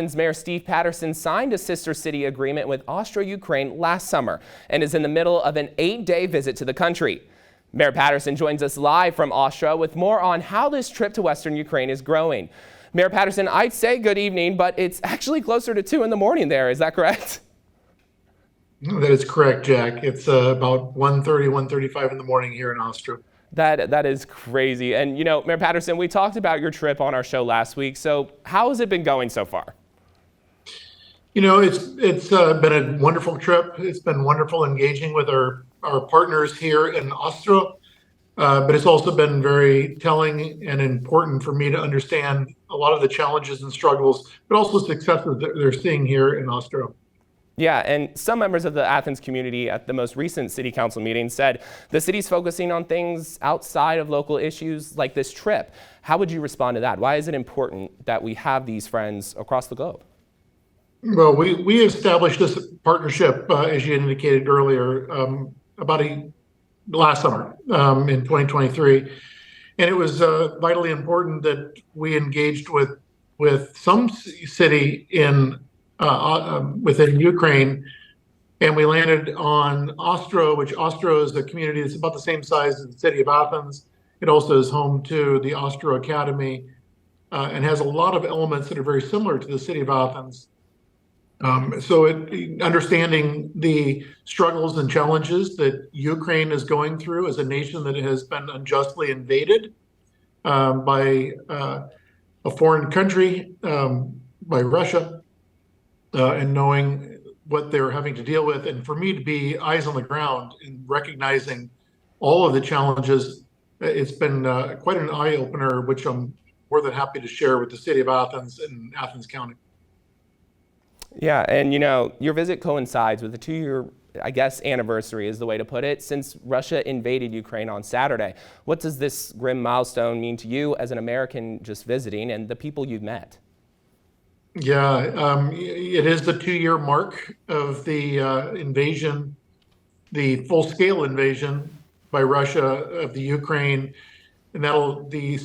Athens Mayor Steve Patterson signed a sister city agreement with Ostroh, Ukraine last summer and is in the middle of an 8-day visit to the country. Mayor Patterson joins us live from Ostroh with more on how this trip to Western Ukraine is growing. Mayor Patterson, I'd say good evening, but it's actually closer to 2 in the morning there. Is that correct? That is correct, Jack. It's about 1:30, 1:35 in the morning here in Ostroh. That is crazy. And, Mayor Patterson, we talked about your trip on our show last week. So how has it been going so far? It's been a wonderful trip. It's been wonderful engaging with our partners here in Ostroh, but it's also been very telling and important for me to understand a lot of the challenges and struggles, but also successes that they're seeing here in Ostroh. Yeah, and some members of the Athens community at the most recent city council meeting said the city's focusing on things outside of local issues like this trip. How would you respond to that? Why is it important that we have these friends across the globe? Well, we established this partnership, as you indicated earlier, last summer in 2023, and it was vitally important that we engaged with some city in within Ukraine, and we landed on Ostroh, which Ostroh is a community that's about the same size as the city of Athens. It also is home to the Ostroh Academy and has a lot of elements that are very similar to the city of Athens. Understanding the struggles and challenges that Ukraine is going through as a nation that has been unjustly invaded by a foreign country, by Russia, and knowing what they're having to deal with. And for me to be eyes on the ground and recognizing all of the challenges, it's been quite an eye-opener, which I'm more than happy to share with the city of Athens and Athens County. Yeah, and your visit coincides with the 2-year, anniversary is the way to put it, since Russia invaded Ukraine on Saturday. What does this grim milestone mean to you as an American just visiting and the people you've met? Yeah, it is the 2-year mark of the invasion, the full-scale invasion by Russia of the Ukraine, and the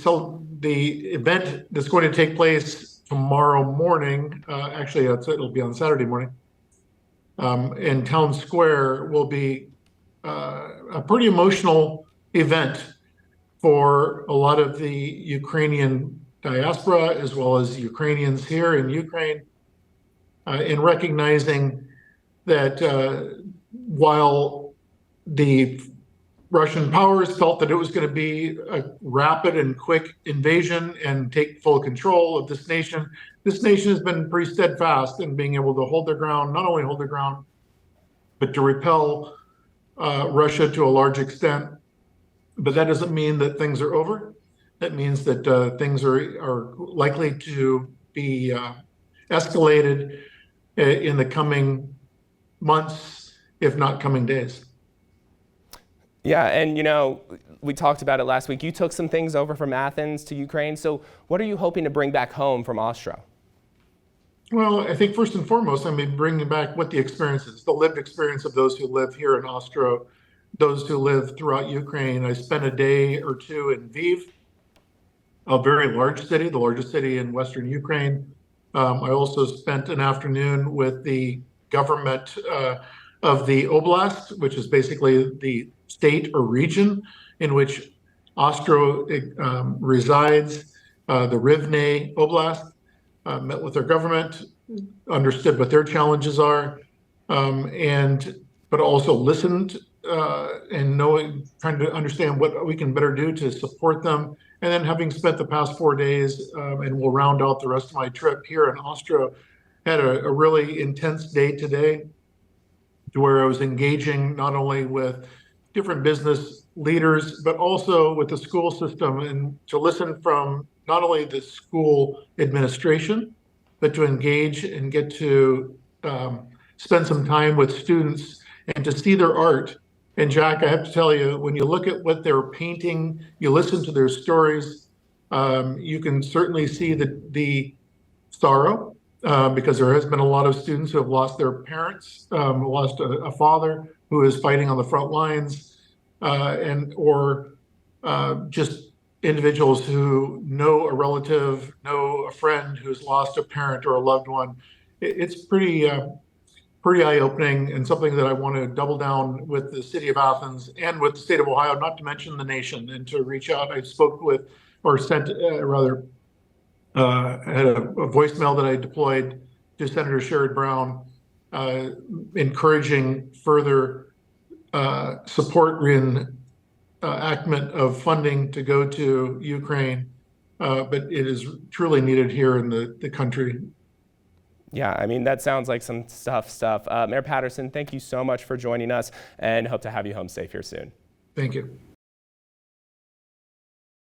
event that's going to take place tomorrow morning. It'll be on Saturday morning. In Town Square will be a pretty emotional event for a lot of the Ukrainian diaspora, as well as Ukrainians here in Ukraine, in recognizing that while the Russian powers felt that it was going to be a rapid and quick invasion and take full control of this nation has been pretty steadfast in being able to hold their ground, not only hold their ground, but to repel Russia to a large extent. But that doesn't mean that things are over. That means that things are likely to be escalated in the coming months, if not coming days. Yeah, and we talked about it last week. You took some things over from Athens to Ukraine. So what are you hoping to bring back home from Ostroh? Well, I think first and foremost, bringing back what the experience is, the lived experience of those who live here in Ostroh, those who live throughout Ukraine. I spent a day or two in Lviv, a very large city, the largest city in Western Ukraine. I also spent an afternoon with the government of the oblast, which is basically the state or region in which Ostroh resides, the Rivne Oblast. Met with their government, understood what their challenges are, but also listened and trying to understand what we can better do to support them. And then, having spent the past 4 days, and we'll round out the rest of my trip here in Ostroh, had a really intense day today, to where I was engaging not only with different business leaders, but also with the school system, and to listen from not only the school administration, but to engage and get to spend some time with students and to see their art. And Jack, I have to tell you, when you look at what they're painting, you listen to their stories, you can certainly see the sorrow, because there has been a lot of students who have lost their parents, lost a father who is fighting on the front lines, or just individuals who know a relative, know a friend who's lost a parent or a loved one. It's pretty eye-opening, and something that I want to double down with the city of Athens and with the state of Ohio, not to mention the nation, and to reach out. I spoke with, or sent, had a voicemail that I deployed to Senator Sherrod Brown, encouraging further support in enactment of funding to go to Ukraine, but it is truly needed here in the country. Yeah, I mean, that sounds like some tough stuff. Mayor Patterson, thank you so much for joining us, and hope to have you home safe here soon. Thank you.